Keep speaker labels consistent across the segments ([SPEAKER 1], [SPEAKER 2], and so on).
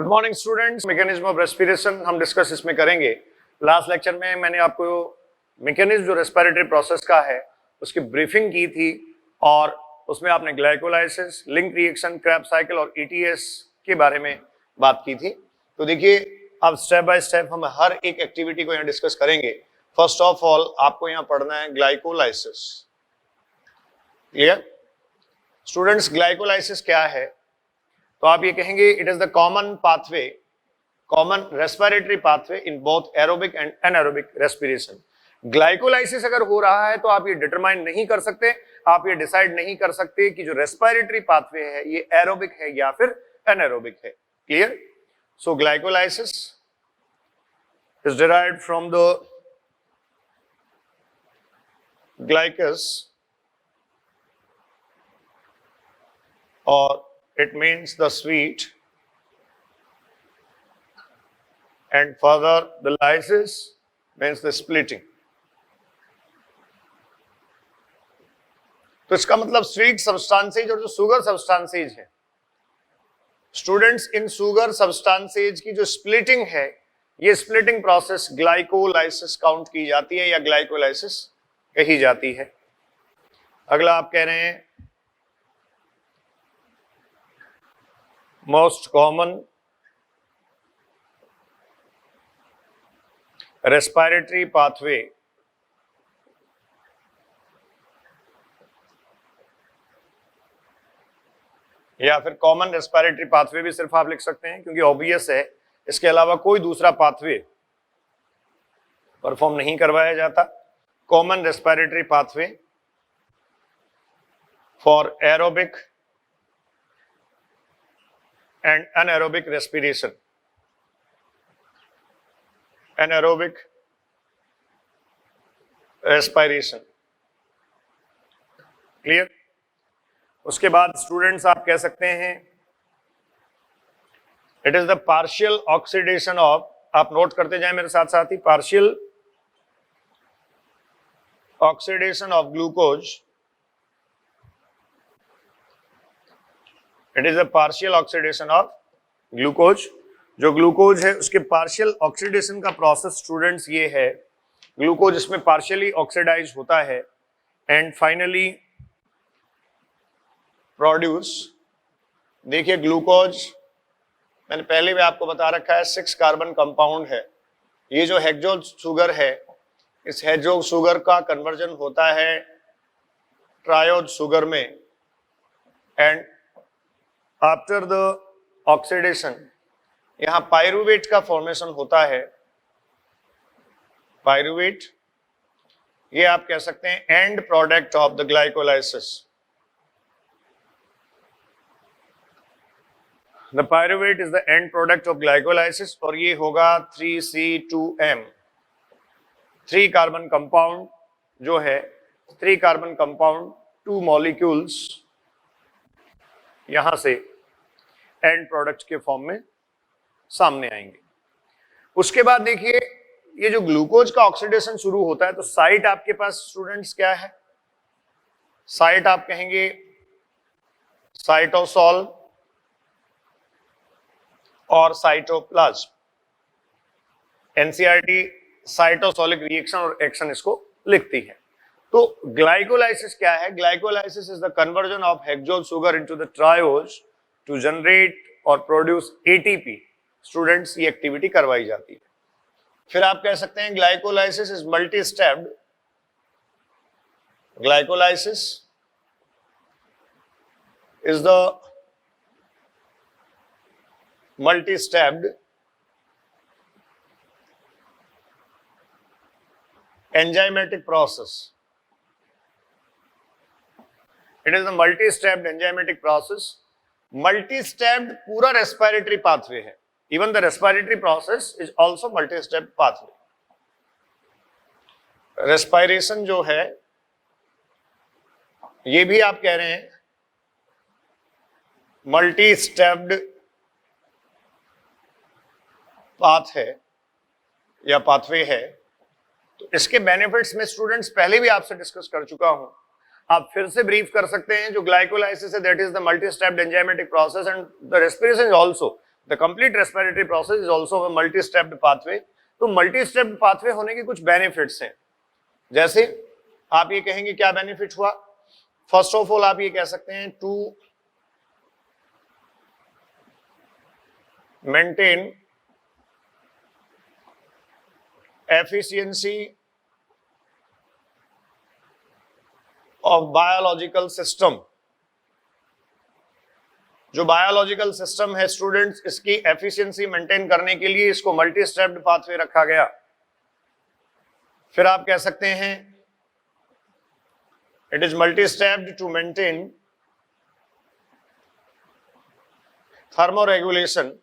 [SPEAKER 1] Good morning students. Mechanism of respiration हम discuss इसमें करेंगे। लास्ट लेक्चर में मैंने आपको मैकेनिज्म जो रेस्पिरेटरी प्रोसेस का है उसकी ब्रीफिंग की थी और उसमें आपने glycolysis, link reaction, Krebs cycle और ईटीएस के बारे में बात की थी। तो देखिए अब स्टेप बाय स्टेप हम हर एक एक्टिविटी को यहाँ डिस्कस करेंगे। फर्स्ट ऑफ ऑल आपको यहाँ पढ़ना है ग्लाइकोलाइसिस। Clear students? ग्लाइकोलाइसिस क्या है? तो आप ये कहेंगे it is the common pathway, common respiratory pathway in both aerobic and anaerobic respiration. Glycolysis अगर हो रहा है तो आप ये डिटरमाइन नहीं कर सकते, आप ये डिसाइड नहीं कर सकते कि जो रेस्पिरेटरी पाथवे है ये एरोबिक है या फिर एनारोबिक है। Clear? So glycolysis is derived from the ग्लाइकस और it means the sweet, and further the lysis means the splitting. तो इसका मतलब स्वीट सब्सटेंसेज और जो शुगर सब्सटेंसेज है स्टूडेंट्स, इन शुगर सब्सटेंसेज की जो स्प्लिटिंग है ये स्प्लिटिंग प्रोसेस ग्लाइकोलाइसिस काउंट की जाती है या ग्लाइकोलाइसिस कही जाती है। अगला आप कह रहे हैं most common respiratory pathway या फिर कॉमन रेस्पिरेटरी पाथवे भी सिर्फ आप लिख सकते हैं क्योंकि ऑब्वियस है इसके अलावा कोई दूसरा पाथवे परफॉर्म नहीं करवाया जाता। Common respiratory pathway for aerobic and anaerobic respiration. Anaerobic respiration. Clear? उसके बाद स्टूडेंट्स आप कह सकते हैं it is the partial oxidation of, आप नोट करते जाएं मेरे साथ साथ ही, partial oxidation of glucose. It is a partial oxidation of glucose. जो ग्लूकोज है उसके पार्शियल ऑक्सीडेशन का प्रोसेस स्टूडेंट्स ये है, ग्लूकोज इसमें पार्शियली ऑक्सीडाइज होता है एंड फाइनली प्रोड्यूस। देखिए ग्लूकोज मैंने पहले भी आपको बता रखा है 6 कार्बन कंपाउंड है। ये जो हेक्सोज शुगर है इस हेक्सोज शुगर का कन्वर्जन होता है ट्रायोज शुगर में एंड आफ्टर द ऑक्सीडेशन यहां पायरुवेट का फॉर्मेशन होता है। पायरुवेट ये आप कह सकते हैं and product of the glycolysis. The pyruvate is the end product of glycolysis और ये होगा 3C2M। 3 कार्बन कंपाउंड जो है 3 कार्बन कंपाउंड 2 मॉलिक्यूल्स यहां से एंड प्रोडक्ट के फॉर्म में सामने आएंगे। उसके बाद देखिए ये जो ग्लूकोज का ऑक्सीडेशन शुरू होता है तो साइट आपके पास स्टूडेंट्स क्या है? साइट आप कहेंगे साइटोसोल और साइटोप्लाज्म। एनसीईआरटी साइटोसोलिक रिएक्शन और एक्शन इसको लिखती है। तो ग्लाइकोलाइसिस क्या है? Glycolysis is the conversion of hexose sugar into the triose to generate और प्रोड्यूस एटीपी। स्टूडेंट्स ये एक्टिविटी करवाई जाती है। फिर आप कह सकते हैं glycolysis is multi stepped. Glycolysis is the multi stepped enzymatic process. It is the multi stepped enzymatic process. Multi stepped पूरा रेस्पिरेटरी पाथवे है। Even the respiratory process is also multi stepped pathway. Respiration जो है ये भी आप कह रहे हैं मल्टी स्टेप्ड पाथ है या पाथवे है। तो इसके बेनिफिट्स में स्टूडेंट्स पहले भी आपसे डिस्कस कर चुका हूं, आप फिर से ब्रीफ कर सकते हैं। जो ग्लाइकोलाइसिस है that is the multi stepped enzymatic process and the respiration is also the complete respiratory process is also a multi stepped pathway. तो मल्टी स्टेप्ड पाथवे होने के कुछ बेनिफिट्स हैं, जैसे आप ये कहेंगे क्या बेनिफिट हुआ। फर्स्ट ऑफ ऑल आप ये कह सकते हैं to maintain efficiency of biological system. जो बायोलॉजिकल सिस्टम है स्टूडेंट्स, इसकी एफिशिएंसी मेंटेन करने के लिए इसको मल्टी स्टेप्ड पाथवे रखा गया। फिर आप कह सकते हैं it is multi stepped to maintain thermoregulation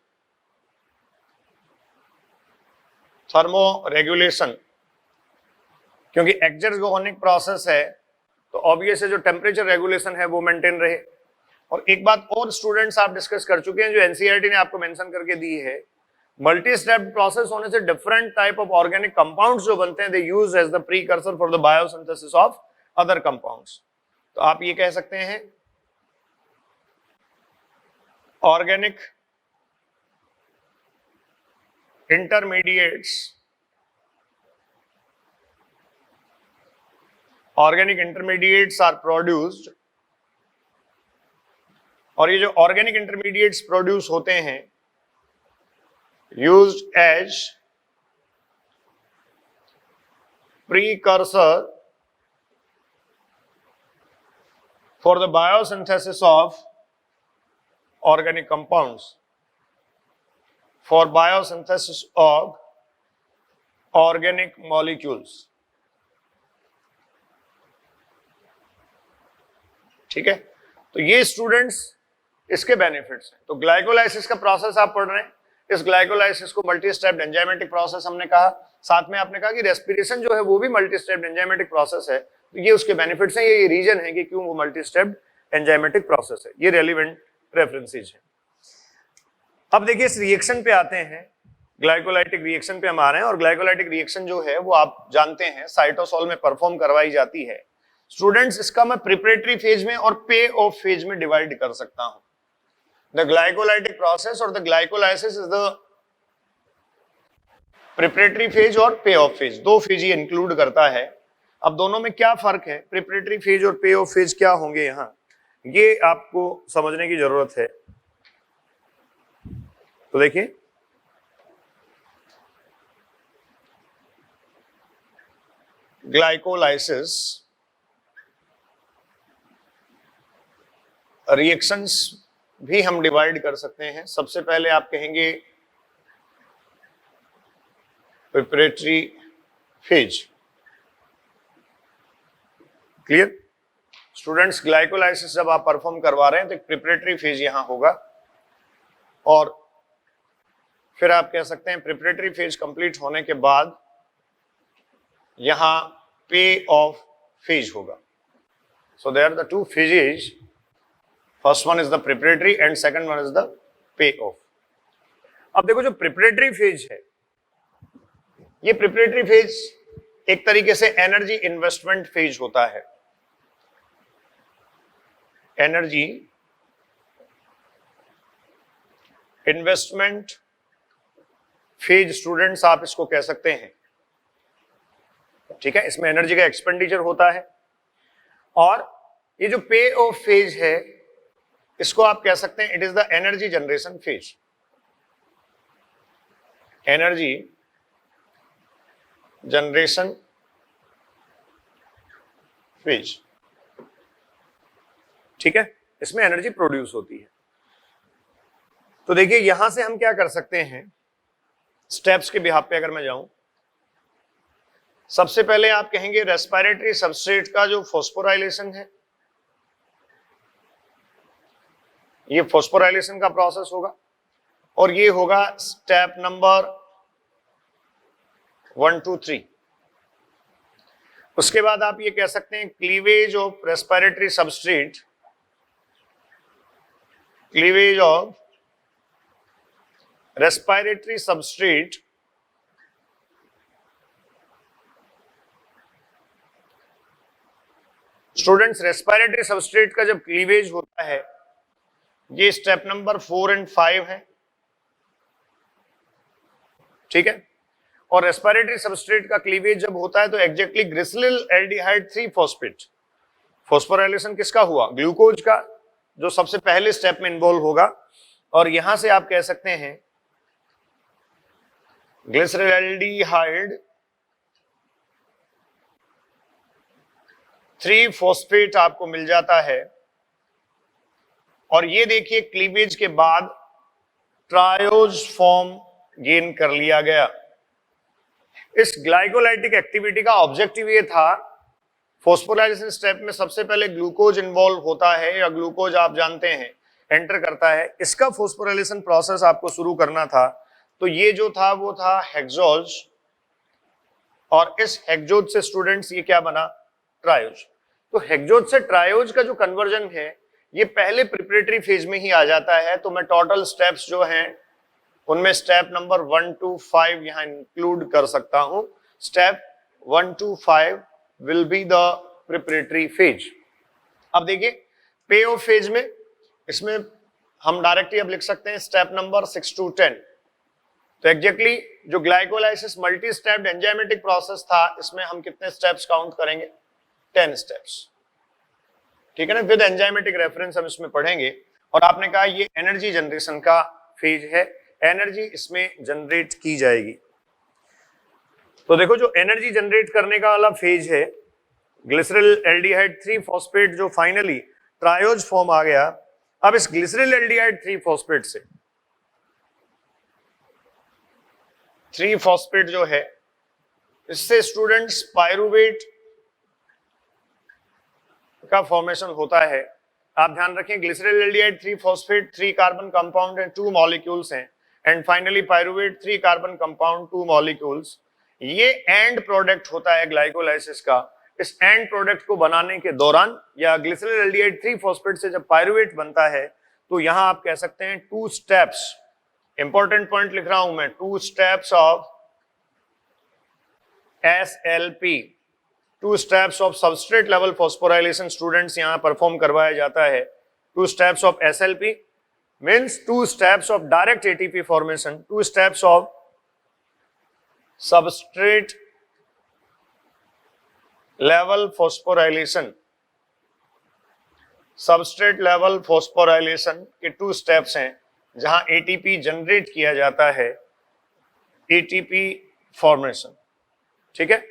[SPEAKER 1] क्योंकि एक्सर्गोनिक प्रोसेस है तो ऑब्वियस है जो टेम्परेचर रेगुलेशन है वो मेंटेन रहे। और एक बात और स्टूडेंट्स आप डिस्कस कर चुके हैं जो एनसीईआरटी ने आपको मेंशन करके दी है, मल्टी स्टेप प्रोसेस होने से different type of organic compounds जो बनते हैं they use as the precursor for the biosynthesis of other compounds. तो आप ये कह सकते हैं ऑर्गेनिक इंटरमीडिएट्स आर प्रोड्यूस्ड, और ये जो ऑर्गेनिक इंटरमीडिएट्स प्रोड्यूस होते हैं used as precursor for the biosynthesis of organic compounds, for biosynthesis of organic molecules. ठीक है, तो ये स्टूडेंट्स इसके बेनिफिट्स हैं। तो ग्लाइकोलाइसिस का प्रोसेस आप पढ़ रहे हैं, इस ग्लाइकोलाइसिस को मल्टी स्टेप्ड एंजाइमेटिक प्रोसेस हमने कहा, साथ में आपने कहा कि रेस्पिरेशन जो है वो भी मल्टी स्टेप्ड एंजाइमेटिक प्रोसेस है। तो ये उसके बेनिफिट्स हैं, ये रीजन है कि क्यों वो मल्टी स्टेप्ड एंजाइमेटिक प्रोसेस है। ये रेलिवेंट रेफरेंसेज है। अब देखिए इस रिएक्शन पे आते हैं, ग्लाइकोलाइटिक रिएक्शन पे हम आ रहे हैं। और ग्लाइकोलाइटिक रिएक्शन जो है वो आप जानते हैं साइटोसोल में परफॉर्म करवाई जाती है। स्टूडेंट्स इसका मैं प्रिपरेटरी फेज में और पे ऑफ फेज में डिवाइड कर सकता हूं। द ग्लाइकोलाइटिक प्रोसेस और the glycolysis is the preparatory phase और पे ऑफ फेज, दो फेज ये इंक्लूड करता है। अब दोनों में क्या फर्क है, प्रिपरेटरी फेज और पे ऑफ फेज क्या होंगे यहां, ये आपको समझने की जरूरत है। तो देखिए ग्लाइकोलाइसिस रिएक्शंस भी हम डिवाइड कर सकते हैं। सबसे पहले आप कहेंगे preparatory phase. Clear students, glycolysis जब आप परफॉर्म करवा रहे हैं तो एक प्रिपरेटरी फेज यहां होगा, और फिर आप कह सकते हैं प्रिपरेटरी फेज कंप्लीट होने के बाद यहां पे ऑफ फेज होगा। So there are the two phases, first one is the preparatory and second one is the pay off. अब देखो जो प्रिपरेटरी फेज है, ये प्रिपरेटरी फेज एक तरीके से एनर्जी इन्वेस्टमेंट फेज होता है। एनर्जी इन्वेस्टमेंट फेज स्टूडेंट्स आप इसको कह सकते हैं। ठीक है, इसमें एनर्जी का एक्सपेंडिचर होता है। और ये जो पे ऑफ फेज है इसको आप कह सकते हैं it is the energy generation phase. Energy generation phase, ठीक है, इसमें एनर्जी प्रोड्यूस होती है। तो देखिए यहां से हम क्या कर सकते हैं, स्टेप्स के बिहाफ पे अगर मैं जाऊं, सबसे पहले आप कहेंगे रेस्पिरेटरी सबस्ट्रेट का जो फॉस्फोराइलेशन है, ये फॉस्फोराइलेशन का प्रोसेस होगा, और ये होगा स्टेप नंबर 1 2 3। उसके बाद आप ये कह सकते हैं cleavage of respiratory substrate, cleavage of respiratory substrate students, respiratory substrate का जब क्लीवेज होता है, ये स्टेप नंबर 4 और 5 है। ठीक है। और रेस्पिरेटरी सबस्ट्रेट का क्लीवेज जब होता है तो exactly glycerol aldehyde 3 phosphate, phosphorylation किसका हुआ? ग्लूकोज का, जो सबसे पहले स्टेप में इन्वॉल्व होगा। और यहां से आप कह सकते हैं ग्लिसरल एल्डिहाइड 3 फॉस्फेट आपको मिल जाता है। और ये देखिए क्लीवेज के बाद ट्रायोज फॉर्म गेन कर लिया गया। इस ग्लाइकोलाइटिक एक्टिविटी का ऑब्जेक्टिव ये था, फॉस्फोराइलेशन स्टेप में सबसे पहले ग्लूकोज इन्वॉल्व होता है, या ग्लूकोज आप जानते हैं एंटर करता है, इसका फॉस्फोराइलेशन प्रोसेस आपको शुरू करना था। तो ये जो था वो था हेक्सोज, और इस हेक्सोज से स्टूडेंट्स ये क्या बना? ट्रायोज। तो हेक्सोज से ट्रायोज का जो कन्वर्जन है ये पहले प्रिपरेटरी फेज में ही आ जाता है। तो मैं टोटल स्टेप्स जो हैं उनमें स्टेप नंबर 1 to 5 यहां इंक्लूड कर सकता हूं। Step 1 to 5 will be the preparatory phase. अब देखिए पे ऑफ फेज में, इसमें हम डायरेक्टली अब लिख सकते हैं स्टेप नंबर 6 to 10। तो एग्जैक्टली जो glycolysis multi stepped enzymatic process था, इसमें हम कितने स्टेप्स काउंट करेंगे? 10 स्टेप्स, ठीक है ना। विद एंजाइमेटिक रेफरेंस हम इसमें पढ़ेंगे। और आपने कहा ये एनर्जी जनरेशन का फेज है, एनर्जी इसमें जनरेट की जाएगी। तो देखो जो एनर्जी जनरेट करने का वाला फेज है, ग्लिसरल एल्डिहाइड 3 फॉस्फेट जो फाइनली ट्रायोज फॉर्म आ गया। अब इस ग्लिसरल एल्डिहाइड 3 फॉस्फेट से 3 फॉस्फेट जो है, इससे स्टूडेंट्स पायरुवेट का फॉर्मेशन होता है। आप ध्यान रखें glycerol aldehyde 3 phosphate 3 carbon compound है, 2 मॉलिक्यूल्स हैं, and finally pyruvate 3 carbon compound 2 molecules. ये एंड प्रोडक्ट होता है ग्लाइकोलाइसिस का। इस एंड प्रोडक्ट को बनाने के दौरान, या ग्लिसरल एल्डिहाइड 3 फॉस्फेट से जब पायरुवेट बनता है, तो यहां आप कह सकते हैं 2 स्टेप्स, इंपॉर्टेंट पॉइंट लिख रहा हूं मैं, 2 steps of SLP, 2 steps of substrate level phosphorylation students यहां परफॉर्म करवाया जाता है। 2 steps of SLP means 2 steps of direct ATP formation, 2 steps of substrate level phosphorylation. Substrate level phosphorylation के 2 स्टेप्स हैं जहां ATP जनरेट किया जाता है, ATP फॉर्मेशन, ठीक है।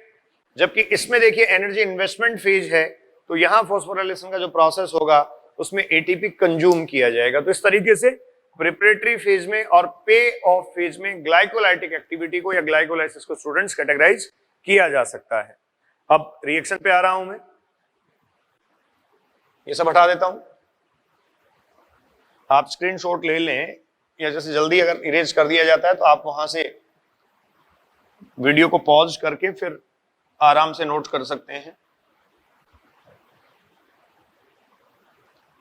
[SPEAKER 1] जबकि इसमें देखिए एनर्जी इन्वेस्टमेंट फेज है, तो यहां फॉस्फोराइलेशन का जो प्रोसेस होगा उसमें ATP कंज्यूम किया जाएगा। तो इस तरीके से प्रिपरेटरी फेज में और पे ऑफ फेज में ग्लाइकोलाइटिक एक्टिविटी को या ग्लाइकोलाइसिस को स्टूडेंट्स कैटेगराइज किया जा सकता है। अब रिएक्शन पे आ रहा हूं मैं, ये सब हटा देता हूं, आप स्क्रीनशॉट ले लें, या जैसे जल्दी अगर इरेज कर दिया जाता है तो आप वहां से वीडियो को पॉज करके फिर आराम से नोट कर सकते हैं।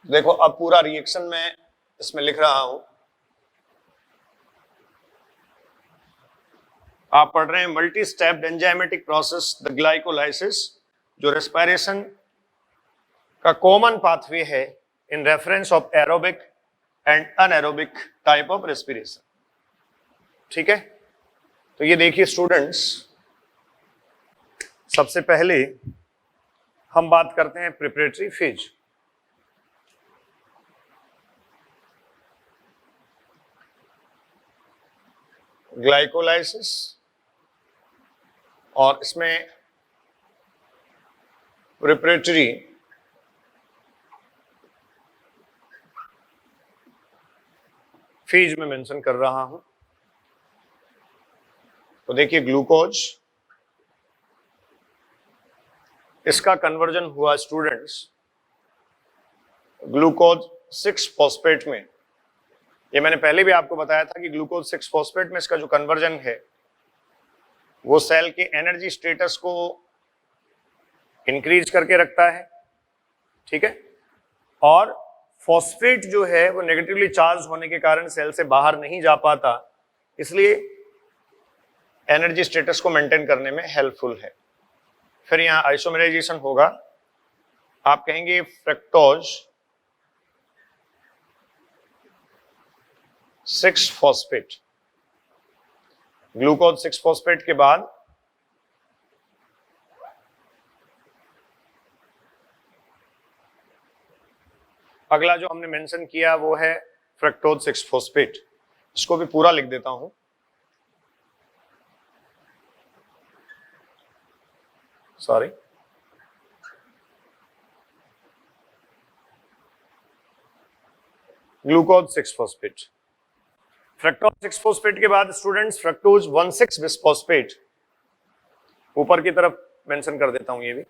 [SPEAKER 1] देखो अब पूरा रिएक्शन मैं इसमें लिख रहा हूं। आप पढ़ रहे हैं multi stepped enzymatic process the glycolysis, जो रेस्पिरेशन का कॉमन पाथवे है in reference of aerobic and anaerobic type of respiration, ठीक है। तो ये देखिए स्टूडेंट्स, सबसे पहले हम बात करते हैं प्रिपरेटरी फेज। ग्लाइकोलाइसिस, और इसमें प्रिपरेटरी फेज में मेंशन कर रहा हूं। तो देखिए ग्लूकोज, इसका कन्वर्जन हुआ स्टूडेंट्स ग्लूकोज 6 फॉस्फेट में। ये मैंने पहले भी आपको बताया था कि ग्लूकोज 6 फॉस्फेट में इसका जो कन्वर्जन है वो सेल के एनर्जी स्टेटस को इंक्रीज करके रखता है, ठीक है। और फॉस्फेट जो है वो नेगेटिवली चार्ज होने के कारण सेल से बाहर नहीं जा पाता, इसलिए एनर्जी स्टेटस को मेंटेन करने में हेल्पफुल है। फिर यहां आइसोमेराइजेशन होगा, आप कहेंगे फ्रक्टोज 6 फॉस्फेट। ग्लूकोज 6 फॉस्फेट के बाद अगला जो हमने मेंशन किया वो है फ्रक्टोज 6 फॉस्फेट। इसको भी पूरा लिख देता हूं। Sorry, glucose 6 phosphate. Fructose 6 phosphate के बाद स्टूडेंट्स फ्रक्टोज 1,6 बिसफॉस्फेट, ऊपर की तरफ मेंशन कर देता हूं ये भी,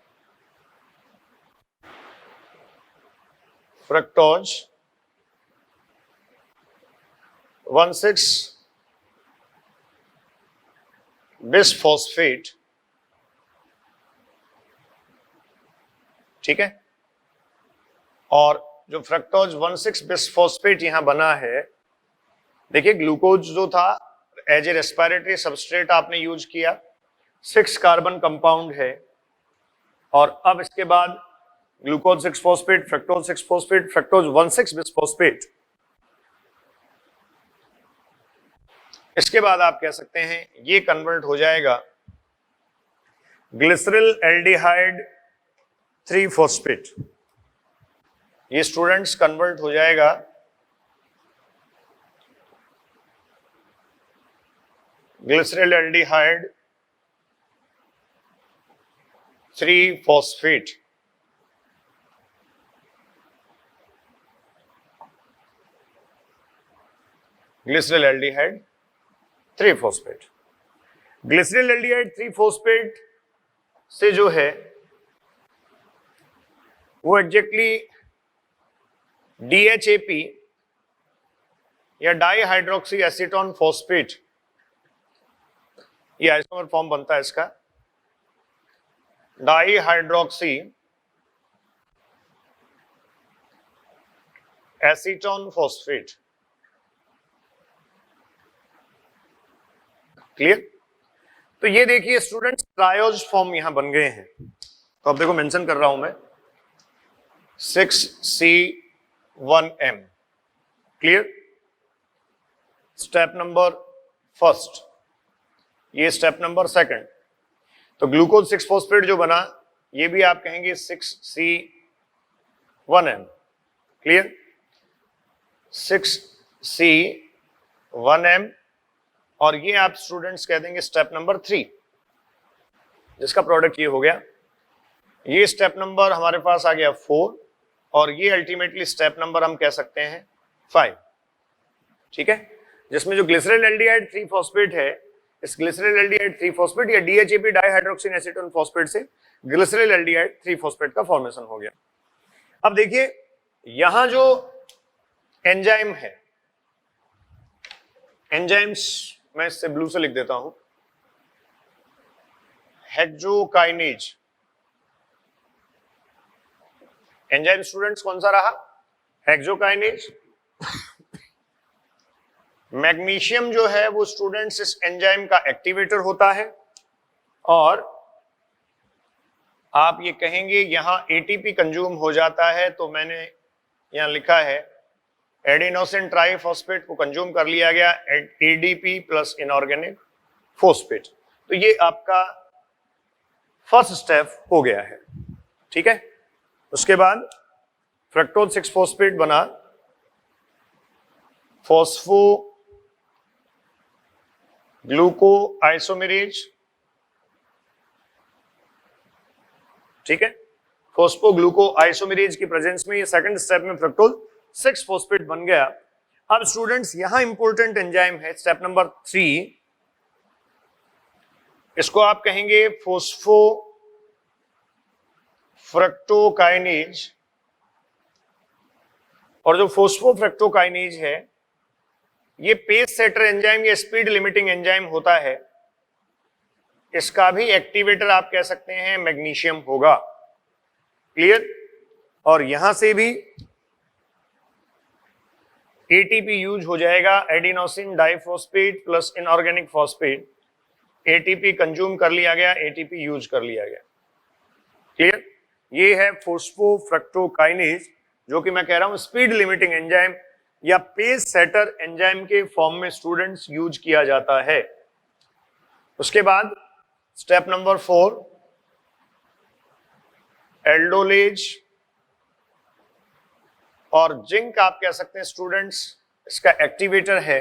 [SPEAKER 1] फ्रक्टोज 1,6 बिसफॉस्फेट, ठीक है। और जो फ्रक्टोज 1,6 बिसफॉस्फेट यहां बना है, देखिए ग्लूकोज जो था एज ए रेस्पिरेटरी सबस्ट्रेट आपने यूज किया, 6 कार्बन कंपाउंड है, और अब इसके बाद glucose 6 phosphate, fructose 6 phosphate, fructose 1,6 bisphosphate. इसके बाद आप कह सकते हैं ये कन्वर्ट हो जाएगा ग्लिसरल एल्डिहाइड 3 फॉस्फेट। ये स्टूडेंट्स कन्वर्ट हो जाएगा glycerol aldehyde 3 phosphate. Glycerol aldehyde 3 phosphate. Glycerol aldehyde 3 phosphate से जो है वो एग्जैक्टली DHAP या डाई हाइड्रोक्सी एसीटोन फॉस्फेट, ये आइसोमर फॉर्म बनता है इसका, di hydroxy acetone phosphate. Clear? तो ये देखिए स्टूडेंट्स ट्रायोज फॉर्म यहां बन गए हैं। तो अब देखो मेंशन कर रहा हूं मैं 6C1M। Clear? Step number first, ये स्टेप नंबर सेकंड। तो ग्लूकोज 6 फॉस्फेट जो बना ये भी आप कहेंगे 6C1M। क्लियर? 6C1M, और ये आप स्टूडेंट्स कह देंगे स्टेप नंबर 3, जिसका प्रोडक्ट ये हो गया। ये स्टेप नंबर हमारे पास आ गया 4, और ये अल्टीमेटली स्टेप नंबर हम कह सकते हैं 5, ठीक है। जिसमें जो ग्लिसरल एल्डिहाइड 3 फॉस्फेट है, इस ग्लिसरल एल्डिहाइड 3 फॉस्फेट या DHAP डाइहाइड्रोक्सिन एसीटोन फॉस्फेट से ग्लिसरल एल्डिहाइड 3 फॉस्फेट का फॉर्मेशन हो गया। अब देखिए यहां जो एंजाइम है, एंजाइम्स मैं इससे ब्लू से लिख देता हूं, हेक्सोकाइनेज। एंजाइम स्टूडेंट्स कौन सा रहा? हेक्सोकाइनेज। मैग्नीशियम जो है वो स्टूडेंट्स इस एंजाइम का एक्टिवेटर होता है, और आप ये कहेंगे यहां ATP कंज्यूम हो जाता है, तो मैंने यहां लिखा है एडिनोसिन ट्राइफॉस्फेट को कंज्यूम कर लिया गया, ADP प्लस इनऑर्गेनिक फॉस्फेट। तो ये आपका फर्स्ट स्टेप हो गया है, ठीक है। उसके बाद फ्रक्टोज 6 फॉस्फेट बना फॉस्फो ग्लूको आइसोमेरेज, ठीक है। फॉस्फो ग्लूको आइसोमेरेज की प्रेजेंस में ये सेकंड स्टेप में फ्रक्टोज 6 फॉस्फेट बन गया। अब स्टूडेंट्स यहां इंपॉर्टेंट एंजाइम है स्टेप नंबर 3, इसको आप कहेंगे फॉस्फो फ्रक्टोकाइनेज। और जो फॉस्फो फ्रक्टोकाइनेज है ये पेस सेटर एंजाइम या स्पीड लिमिटिंग एंजाइम होता है, इसका भी एक्टिवेटर आप कह सकते हैं मैग्नीशियम होगा। क्लियर? और यहां से भी ATP यूज हो जाएगा, adenosine diphosphate plus inorganic phosphate. ATP consume कर लिया गया, ATP यूज कर लिया गया। क्लियर? ये है फॉस्फोफ्रक्टोकाइनेज, जो कि मैं कह रहा हूं स्पीड लिमिटिंग एंजाइम या पेस सेटर एंजाइम के फॉर्म में स्टूडेंट्स यूज किया जाता है। उसके बाद स्टेप नंबर 4 एल्डोलेज और जिंक आप कह सकते हैं स्टूडेंट्स इसका एक्टिवेटर है।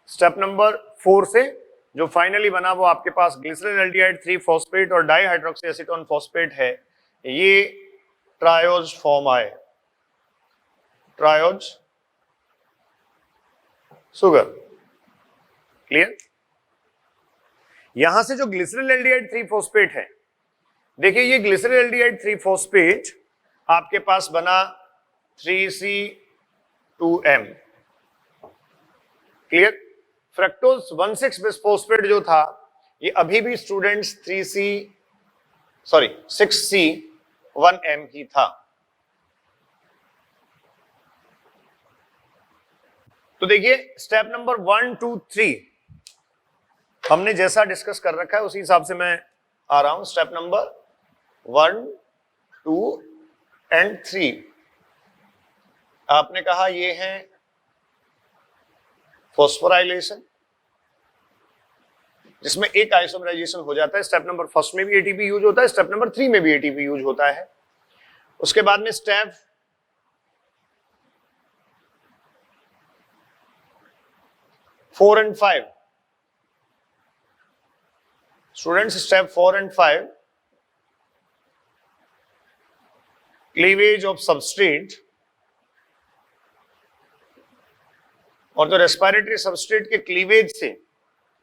[SPEAKER 1] स्टेप नंबर 4 से जो फाइनली बना वो आपके पास ग्लिसरॉल एल्डिहाइड 3 फॉस्फेट और डाईहाइड्रोक्सी एसीटोन फॉस्फेट है, ये ट्रायोज फॉर्म आए, ट्रायोज शुगर। क्लियर? यहां से जो ग्लिसरॉल एल्डिहाइड 3 फॉस्फेट है, देखिए ये ग्लिसरॉल एल्डिहाइड 3 फॉस्फेट आपके पास बना 3C2M। क्लियर? फ्रक्टोज 1,6 बिसफॉस्फेट जो था ये अभी भी स्टूडेंट्स 6C1M ही था। तो देखिए स्टेप नंबर 1, 2, 3 हमने जैसा डिस्कस कर रखा है उसी हिसाब से मैं आ रहा हूं। स्टेप नंबर 1, 2 एंड 3 आपने कहा ये है फॉस्फोराइलेशन, जिसमें एक आइसोमराइजेशन हो जाता है। स्टेप नंबर 1 में भी एटीपी यूज होता है, स्टेप नंबर 3 में भी एटीपी यूज होता है। उसके बाद में step 4 and 5 students, step 4 and 5 cleavage of substrate, और जो रेस्पिरेटरी सबस्ट्रेट के क्लीवेज से,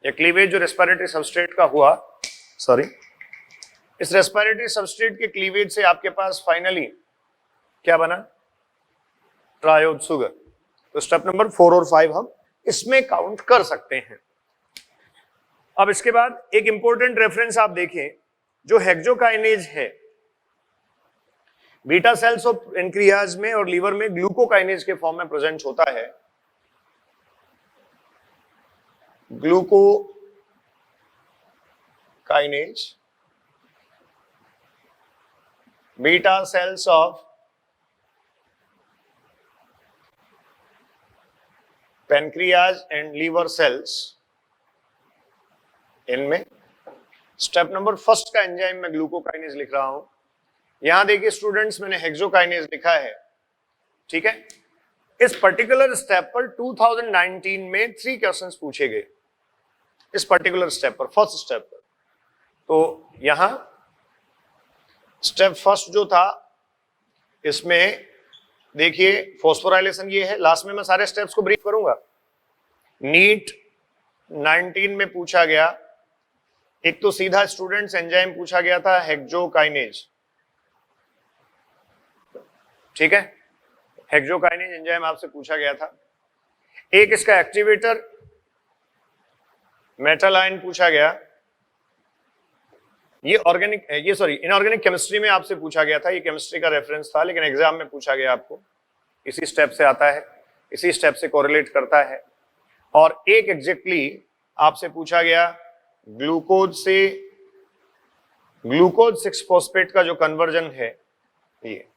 [SPEAKER 1] या क्लीवेज जो रेस्पिरेटरी सबस्ट्रेट का हुआ, सॉरी, इस रेस्पिरेटरी सबस्ट्रेट के क्लीवेज से आपके पास फाइनली क्या बना? Triose sugar. तो स्टेप नंबर 4 और 5 हम इसमें काउंट कर सकते हैं। अब इसके बाद एक इंपॉर्टेंट रेफरेंस आप देखें, जो हेक्सोकाइनेज है बीटा सेल्स ऑफ पेनक्रियाज में और लीवर में ग्लूकोकाइनेज के फॉर्म में प्रेजेंट होता है। Glucokinase beta cells of pancreas and liver cells, इनमें स्टेप नंबर 1 का एंजाइम में ग्लूकोकाइनेज लिख रहा हूं। यहां देखिए स्टूडेंट्स मैंने हेक्सोकाइनेज लिखा है, ठीक है। इस पर्टिकुलर स्टेप पर 2019 में 3 क्वेश्चंस पूछे गए, इस पर्टिकुलर स्टेप पर, फर्स्ट स्टेप पर। तो यहां स्टेप 1 जो था इसमें देखिए फॉस्फोराइलेशन ये है। लास्ट में मैं सारे स्टेप्स को ब्रीफ करूंगा। नीट 19 में पूछा गया, एक तो सीधा स्टूडेंट्स एंजाइम पूछा गया था हेक्सोकाइनेज, ठीक है, हेक्सोकाइनेज एंजाइम आपसे पूछा गया था। एक इसका एक्टिवेटर मेटल आयन पूछा गया, ये ऑर्गेनिक, ये सॉरी इनऑर्गेनिक केमिस्ट्री में आपसे पूछा गया था, ये केमिस्ट्री का रेफरेंस था, लेकिन एग्जाम में पूछा गया आपको, इसी स्टेप से आता है, इसी स्टेप से कोरिलेट करता है। और एक एग्जैक्टली आपसे पूछा गया ग्लूकोज से ग्लूकोज 6 फॉस्फेट का जो कन्वर्जन है, ये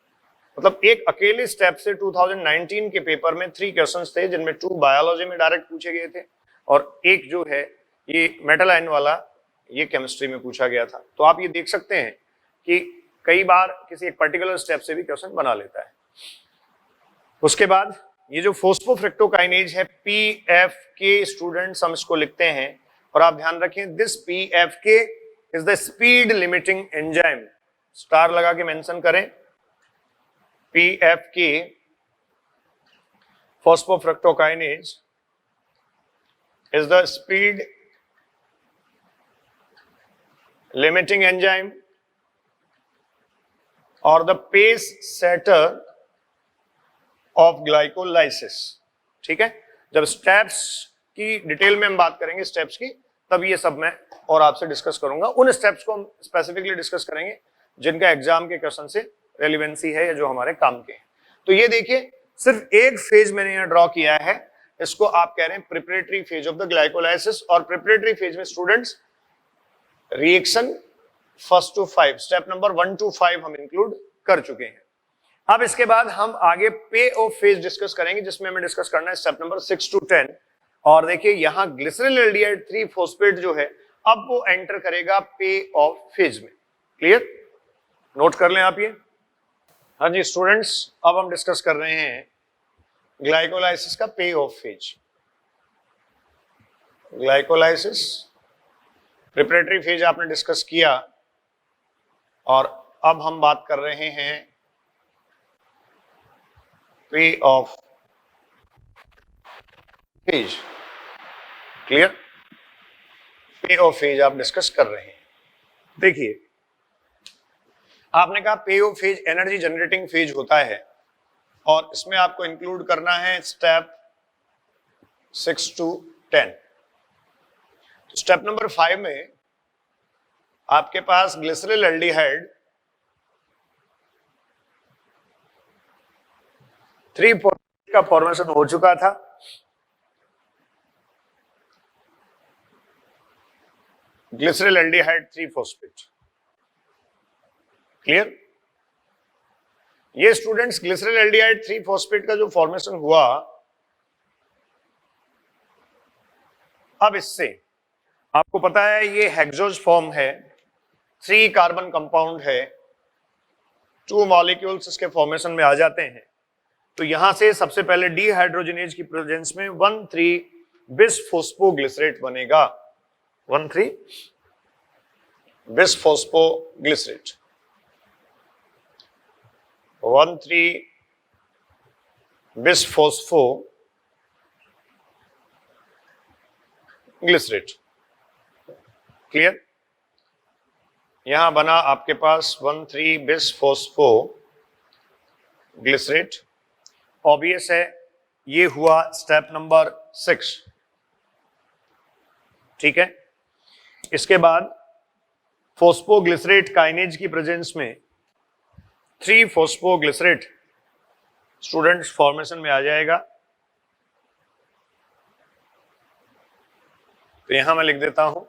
[SPEAKER 1] मतलब एक अकेले स्टेप से 2019 के पेपर में 3 क्वेश्चंस थे, जिनमें 2 बायोलॉजी में डायरेक्ट पूछे गए थे और एक जो है ये मेटल आयन वाला, ये केमिस्ट्री में पूछा गया था। तो आप ये देख सकते हैं कि कई बार किसी एक पर्टिकुलर स्टेप से भी क्वेश्चन बना लेता है। उसके बाद ये जो फॉस्फोफ्रक्टोकाइनेज है PFK, स्टूडेंट्स हम इसको लिखते हैं और आप ध्यान रखें this PFK is the speed limiting enzyme, star लगा के मेंशन करें। PFK phosphofructokinase is the speed limiting enzyme or the pace setter of glycolysis, ठीक है। जब स्टेप्स की डिटेल में हम बात करेंगे स्टेप्स की, तब ये सब मैं और आपसे डिस्कस करूंगा। उन स्टेप्स को हम स्पेसिफिकली डिस्कस करेंगे जिनका एग्जाम के क्वेश्चन से रेलिवेंसी है या जो हमारे काम के हैं। तो ये देखिए सिर्फ एक फेज मैंने यहाँ ड्रॉ किया है, इसको आप कह रहे हैं preparatory phase of the glycolysis. और प्रिपरेटरी फेज में students reaction 1 to 5, step number 1 to 5 हम इंक्लूड कर चुके हैं। अब इसके बाद हम आगे पे ऑफ फेज डिस्कस करेंगे, जिसमें हमें डिस्कस करना है स्टेप नंबर 6 to 10। और देखिए यहाँ ग्लिसरॉल एल्डिहाइड 3 फॉस्फेट जो है अब वो एंटर करेगा पे ऑफ फेज में। क्लियर, नोट कर लें आप ये। हाँ जी स्टूडेंट्स, अब हम डिस्कस कर रहे हैं ग्लाइकोलाइसिस का पे off phase. Glycolysis preparatory phase आपने डिस्कस किया, और अब हम बात कर रहे हैं पे ऑफ फेज। क्लियर, पे ऑफ फेज आप डिस्कस कर रहे हैं। देखिए, आपने कहा पे off phase energy generating phase होता है, और इसमें आपको इंक्लूड करना है स्टेप 6 to 10। तो स्टेप नंबर 5 में आपके पास ग्लिसरल एल्डिहाइड 3-फॉस्फेट का फॉर्मेशन हो चुका था। Glyceraldehyde three phosphate. क्लियर, ये स्टूडेंट्स ग्लिसरल एल्डिहाइड 3-फॉस्फेट का जो फॉर्मेशन हुआ, अब इससे आपको पता है ये हेक्सोज फॉर्म है, 3 कार्बन कंपाउंड है, 2 मॉलिक्यूल्स इसके फॉर्मेशन में आ जाते हैं। तो यहां से सबसे पहले डीहाइड्रोजनेज की प्रेजेंस में 1,3 बिसफॉस्फोग्लिसरेट बनेगा। 1,3 बिसफॉस्फोग्लिसरेट, 1,3 बिसफॉस्फोग्लिसरेट। क्लियर, यहां बना आपके पास 1,3 बिसफॉस्फोग्लिसरेट। ऑब्वियस है, ये हुआ स्टेप नंबर 6। ठीक है, इसके बाद फॉस्फोग्लिसरेट काइनेज की प्रेजेंस में 3-फॉस्फोग्लिसरेट स्टूडेंट्स फॉर्मेशन में आ जाएगा। तो यहां मैं लिख देता हूं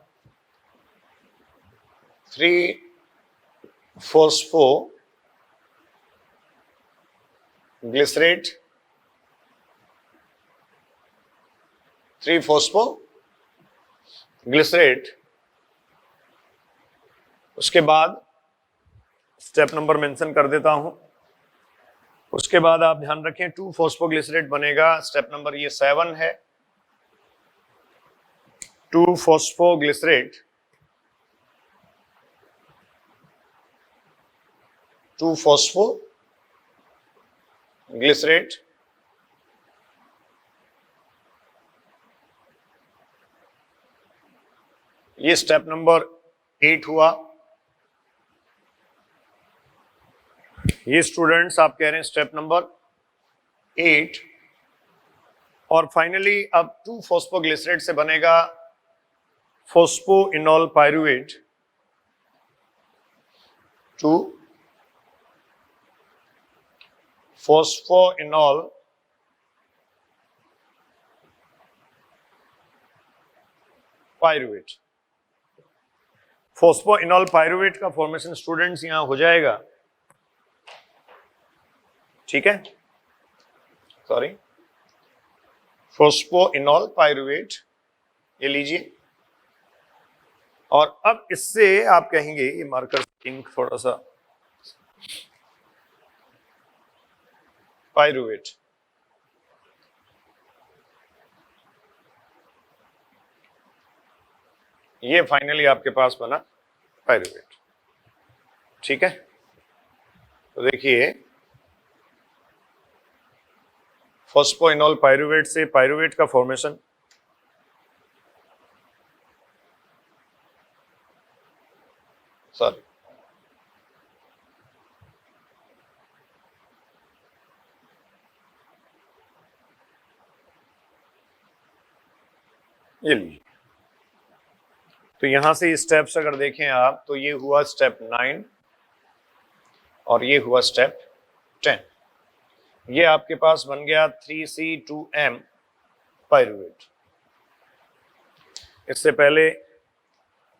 [SPEAKER 1] 3-फॉस्फोग्लिसरेट, 3-फॉस्फोग्लिसरेट। उसके बाद स्टेप नंबर मेंशन कर देता हूं। उसके बाद आप ध्यान रखें 2-फॉस्फोग्लिसरेट बनेगा, स्टेप नंबर ये 7 है। 2-फॉस्फोग्लिसरेट, 2-फॉस्फोग्लिसरेट। ये स्टेप नंबर 8 हुआ। ये स्टूडेंट्स आप कह रहे हैं स्टेप नंबर 8। और फाइनली अब 2-फॉस्फोग्लिसरेट से बनेगा phosphoenol pyruvate, two phosphoenol pyruvate. Phosphoenol pyruvate का फॉर्मेशन स्टूडेंट्स यहां हो जाएगा। ठीक है, सॉरी, फॉस्फोइनॉल पायरुवेट, ये लीजिए। और अब इससे आप कहेंगे, ये मार्कर इंक थोड़ा सा, पायरुवेट। ये फाइनली आपके पास बना पायरुवेट। ठीक है, तो देखिए फॉस्फोइनॉल पायरुवेट से पायरुवेट का फॉर्मेशन, सॉरी, ये लीजिए। तो यहां से स्टेप्स अगर देखें आप, तो ये हुआ स्टेप 9 और ये हुआ स्टेप 10। ये आपके पास बन गया 3C2M पायरुवेट। इससे पहले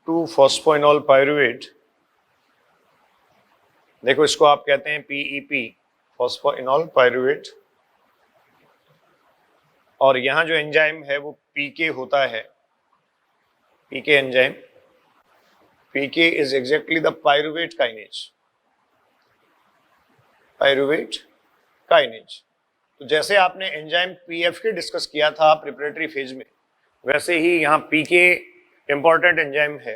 [SPEAKER 1] 2-फॉस्फोइनॉल पायरुवेट, देखो इसको आप कहते हैं PEP, फॉस्फोइनॉल पायरुवेट। और यहां जो एंजाइम है वो PK होता है, PK enzyme. PK is exactly the pyruvate kinase. Pyruvate kinase. तो जैसे आपने एंजाइम PF के डिस्कस किया था प्रिपरेटरी फेज में, वैसे ही यहाँ PK इंपॉर्टेंट एंजाइम है।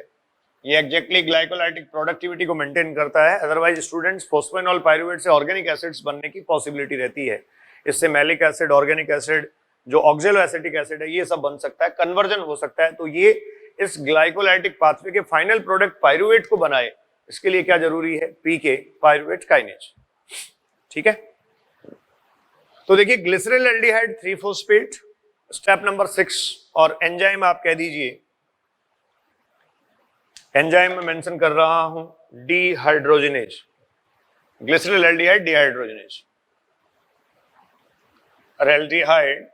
[SPEAKER 1] ये एग्जैक्टली ग्लाइकोलाइटिक प्रोडक्टिविटी को मेंटेन करता है, अदरवाइज स्टूडेंट्स फोस्फेनॉल पायरुवेट से ऑर्गेनिक एसिड्स बनने की पॉसिबिलिटी रहती है। इससे मैलिक एसिड, ऑर्गेनिक एसिड, जो ऑक्जेलो एसिटिक एसिड है, ये सब बन सकता है, कन्वर्जन हो सकता है। तो ये इस ग्लाइकोलाइटिक पाथवे के फाइनल प्रोडक्ट पायरुवेट को बनाए, इसके लिए क्या जरूरी है? PK, pyruvate kinase. ठीक है, तो देखिए ग्लिसरल एल्डिहाइड 3-फॉस्फेट स्टेप नंबर 6, और एंजाइम आप कह दीजिए, एंजाइम में मेंशन कर रहा हूं dehydrogenase, glycerol aldehyde dehydrogenase, aldehyde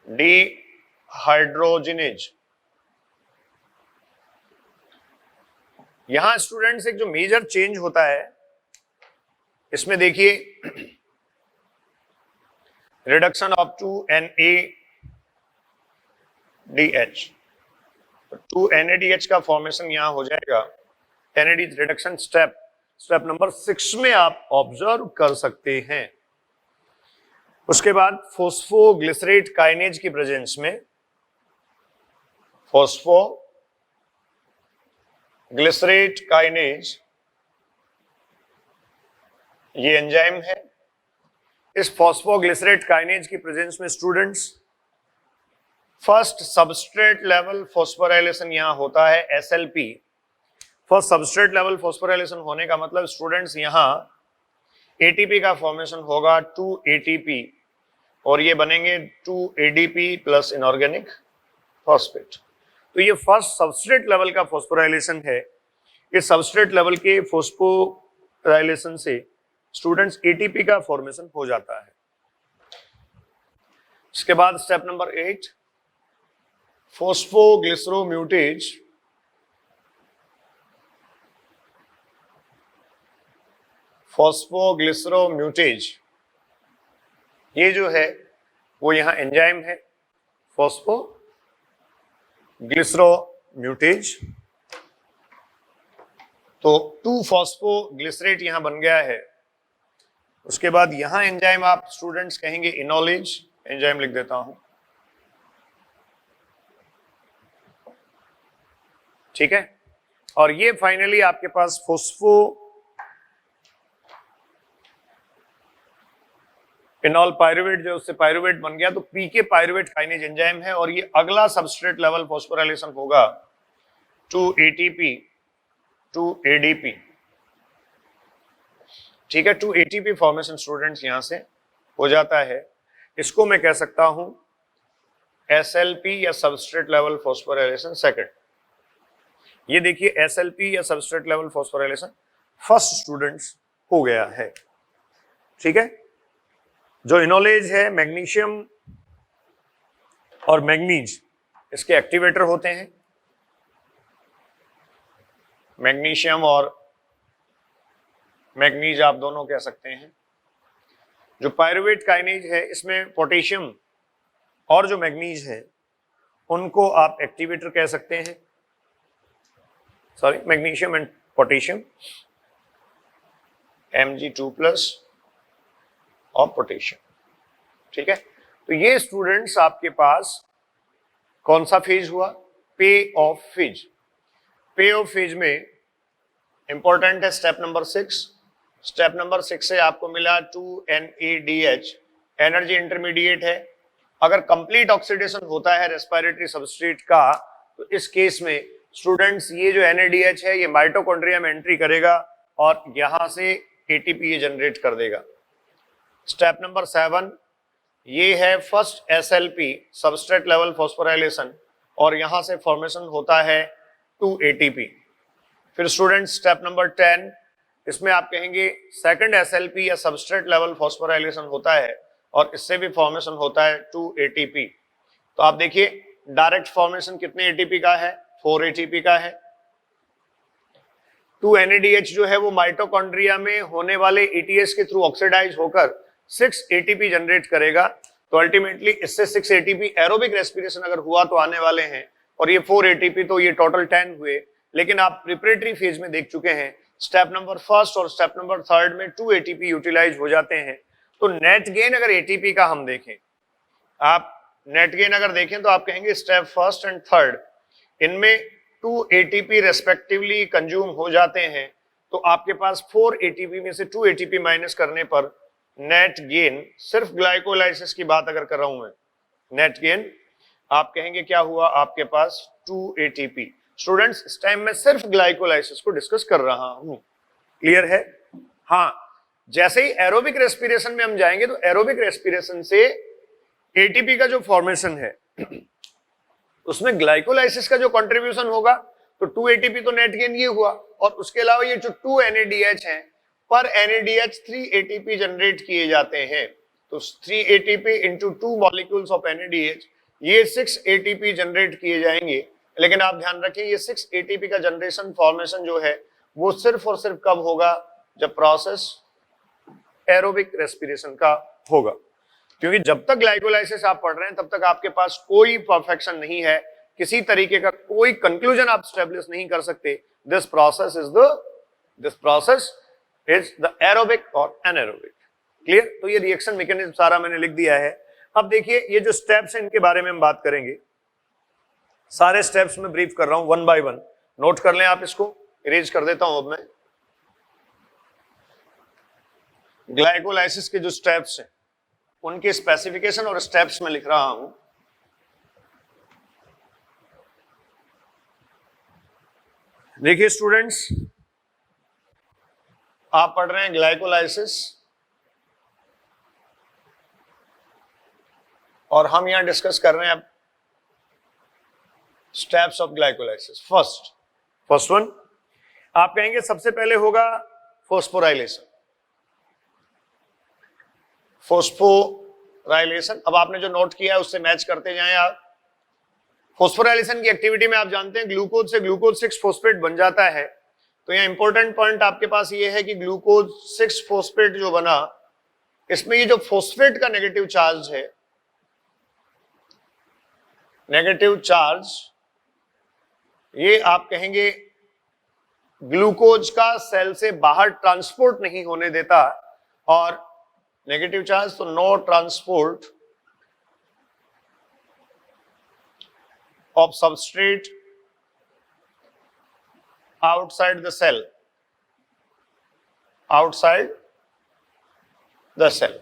[SPEAKER 1] dehydrogenase. यहां स्टूडेंट्स एक जो मेजर चेंज होता है इसमें देखिए, रिडक्शन ऑफ 2NADH, 2NADH का फॉर्मेशन यहां हो जाएगा। NADH रिडक्शन स्टेप नंबर 6 में आप ऑब्जर्व कर सकते हैं। उसके बाद फोस्फोग्लिसरेट काइनेज की प्रेजेंस में, फोस्फोग्लिसरेट काइनेज ये एंजाइम है। इस फॉस्फोग्लिसरेट काइनेज की प्रेजेंस में students first substrate level phosphorylation यहां होता है, SLP। First substrate level phosphorylation होने का मतलब स्टूडेंट्स यहां ATP का फॉर्मेशन होगा 2 ATP, और ये बनेंगे 2 ADP प्लस इनऑर्गेनिक फॉस्फेट। तो ये फर्स्ट सबस्ट्रेट लेवल का फॉस्फोराइलेशन है। इस सबस्ट्रेट लेवल के फॉस्फोराइलेशन से स्टूडेंट्स ATP का फॉर्मेशन हो जाता है। इसके बाद स्टेप नंबर 8, फोस्फोग्लिसरोम्यूटेज, फोस्फोग्लिसरोम्यूटेज ये जो है वो यहां एंजाइम है, फोस्फोग्लिसरोम्यूटेज। तो 2-फॉस्फोग्लिसरेट यहां बन गया है। उसके बाद यहां एंजाइम आप स्टूडेंट्स कहेंगे इनोलेज, एंजाइम लिख देता हूं, ठीक है। और ये फाइनली आपके पास फोस्फो इनॉल पायरुवेट, जो उससे पायरुवेट बन गया, तो PK पायरुवेट काइनेज एंजाइम है। और ये अगला सबस्ट्रेट लेवल फॉस्फोराइलेशन होगा 2 ATP 2 ADP, ठीक है। 2 ATP फॉर्मेशन स्टूडेंट्स यहां से हो जाता है। इसको मैं कह सकता हूं SLP या सबस्ट्रेट लेवल फॉस्फोराइलेशन सेकंड। ये देखिए SLP या substrate level phosphorylation first students हो गया है, ठीक है। जो इनोलेज है, मैग्नीशियम और मैग्नीज इसके एक्टिवेटर होते हैं, मैग्नीशियम और मैग्नीज आप दोनों कह सकते हैं। जो पायरुवेट काइनेज है इसमें पोटेशियम और जो मैग्नीज है उनको आप एक्टिवेटर कह सकते हैं, sorry magnesium and potassium, Mg2+ और पोटेशियम, ठीक है। तो ये स्टूडेंट्स आपके पास कौन सा फेज हुआ? पे ऑफ फेज। पे ऑफ फेज में इंपॉर्टेंट है स्टेप नंबर 6। स्टेप नंबर 6 से आपको मिला 2NADH, एनर्जी इंटरमीडिएट है। अगर कंप्लीट ऑक्सीडेशन होता है रेस्पिरेटरी सबस्ट्रेट का, तो इस केस में स्टूडेंट्स ये जो NADH है ये माइटोकॉन्ड्रिया में एंट्री करेगा और यहां से ATP जनरेट कर देगा। स्टेप नंबर 7 ये है first SLP substrate level phosphorylation, और यहां से फॉर्मेशन होता है 2 ATP। फिर स्टूडेंट स्टेप नंबर 10, इसमें आप कहेंगे सेकंड SLP या सबस्ट्रेट लेवल फॉस्फोराइलेशन होता है और इससे भी फॉर्मेशन होता है 2 ATP। तो आप देखिए डायरेक्ट फॉर्मेशन कितने ATP का है? 4 ATP का है। 2 NADH जो है वो माइटोकॉन्ड्रिया में होने वाले ETS के थ्रू ऑक्सीडाइज होकर 6 ATP जनरेट करेगा। तो अल्टीमेटली इससे 6 ATP एरोबिक रेस्पिरेशन अगर हुआ तो आने वाले हैं और ये 4 एटीपी, तो ये टोटल 10 हुए। लेकिन आप प्रिपरेटरी फेज में देख चुके हैं स्टेप नंबर फर्स्ट और स्टेप नंबर थर्ड में 2 एटीपी यूटिलाइज हो जाते हैं। तो नेट गेन अगर एटीपी का हम देखें, आप नेट गेन अगर देखें तो आप कहेंगे स्टेप फर्स्ट एंड थर्ड इनमें 2 एटीपी रेस्पेक्टिवली कंज्यूम हो जाते हैं। तो आपके पास 4 एटीपी में से 2 एटीपी माइनस करने पर नेट गेन, सिर्फ ग्लाइकोलाइसिस की बात अगर कर रहा हूं मैं, नेट गेन आप कहेंगे क्या हुआ आपके पास 2 एटीपी। स्टूडेंट्स इस टाइम मैं सिर्फ ग्लाइकोलाइसिस को डिस्कस कर रहा हूं, क्लियर है? हाँ, जैसे ही एरोबिक रेस्पिरेशन में हम जाएंगे तो एरोबिक रेस्पिरेशन से एटीपी का जो फॉर्मेशन है उसमें ग्लाइकोलाइसिस का जो कंट्रीब्यूशन होगा, तो 2 एटीपी तो नेट गेन ये हुआ, और उसके अलावा ये जो 2 NADH हैं, पर NADH 3 एटीपी जनरेट किए जाते हैं। तो 3 ATP into 2 molecules of NADH, ये 6 एटीपी जनरेट किए जाएंगे। लेकिन आप ध्यान रखें ये 6 एटीपी का जनरेशन फॉर्मेशन जो है वो सिर्फ और सिर्फ कब होगा, जब प्रोसेस एरोबिक रेस्पिरेशन का होगा। क्योंकि जब तक ग्लाइकोलाइसिस आप पढ़ रहे हैं तब तक आपके पास कोई परफेक्शन नहीं है, किसी तरीके का कोई कंक्लूजन आप स्टैब्लिश नहीं कर सकते। This process is the aerobic और एनारोबिक। क्लियर? तो ये रिएक्शन मैकेनिज्म सारा मैंने लिख दिया है। अब देखिए ये जो स्टेप्स हैं इनके बारे में हम बात करेंगे। सारे स्टेप्स में ब्रीफ कर रहा हूं 1 बाय 1, नोट कर लें आप, इसको इरेज कर देता हूं अब मैं। ग्लाइकोलाइसिस के जो स्टेप्स हैं उनके स्पेसिफिकेशन और स्टेप्स में लिख रहा हूं। देखिए स्टूडेंट्स, आप पढ़ रहे हैं ग्लाइकोलाइसिस और हम यहां डिस्कस कर रहे हैं अब steps of glycolysis. First one आप कहेंगे सबसे पहले होगा फॉस्फोराइलेशन। फॉस्फोराइलेशन, अब आपने जो नोट किया है उससे मैच करते जाएं आप। फॉस्फोराइलेशन की एक्टिविटी में आप जानते हैं ग्लूकोज से ग्लूकोज 6 फॉस्फेट बन जाता है। तो यहाँ इंपॉर्टेंट पॉइंट आपके पास ये है कि ग्लूकोज 6 फॉस्फेट जो बना, इसमें ये जो फॉस्फेट का नेगेटिव चार्ज है, नेगेटिव चार्ज, ये आप कहेंगे ग्लूकोज का सेल से बाहर ट्रांसपोर्ट नहीं होने देता, और नेगेटिव चार्ज तो no transport of substrate outside the cell, outside the cell,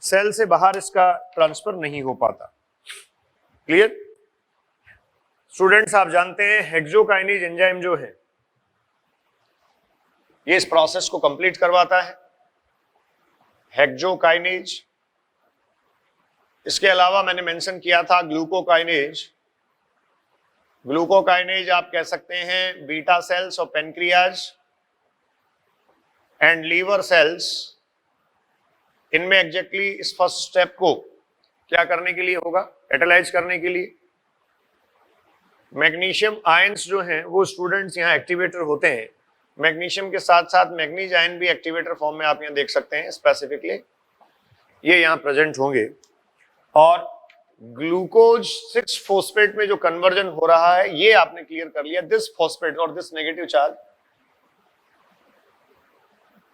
[SPEAKER 1] cell से बाहर इसका ट्रांसफर नहीं हो पाता। क्लियर? स्टूडेंट्स आप जानते हैं हेक्सोकाइनेज एंजाइम जो है ये इस प्रोसेस को कंप्लीट करवाता है, हेक्सोकाइनेज। इसके अलावा मैंने मेंशन किया था ग्लूकोकाइनेज। ग्लूकोकाइनेज आप कह सकते हैं बीटा सेल्स और पेनक्रियाज एंड लीवर सेल्स, इनमें एग्जैक्टली इस फर्स्ट स्टेप को क्या करने के लिए होगा, कैटालाइज करने के लिए। मैग्नीशियम आयंस जो हैं वो स्टूडेंट्स यहाँ एक्टिवेटर होते हैं। मैग्नीशियम के साथ साथ मैग्नीज आयन भी एक्टिवेटर फॉर्म में आप यहाँ देख सकते हैं, स्पेसिफिकली ये यहाँ प्रेजेंट होंगे। और ग्लूकोज 6 फॉस्फेट में जो कन्वर्जन हो रहा है ये आपने क्लियर कर लिया। दिस फॉस्फेट और this negative charge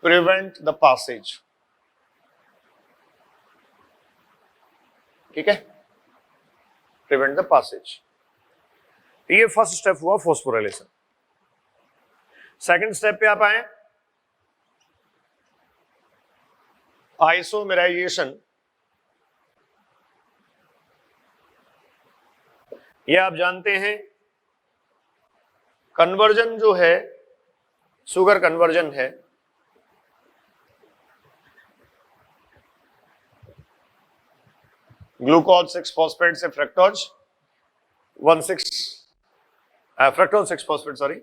[SPEAKER 1] prevent the passage, ठीक है, प्रिवेंट द पासेज। ये फर्स्ट स्टेप हुआ फॉस्फोराइलेशन। सेकंड स्टेप पे आप आए, आइसोमेराइजेशन। ये आप जानते हैं कन्वर्जन जो है, शुगर कन्वर्जन है। ग्लूकोज 6 फॉस्फेट से फ्रक्टोज 6 फॉस्फेट, सॉरी,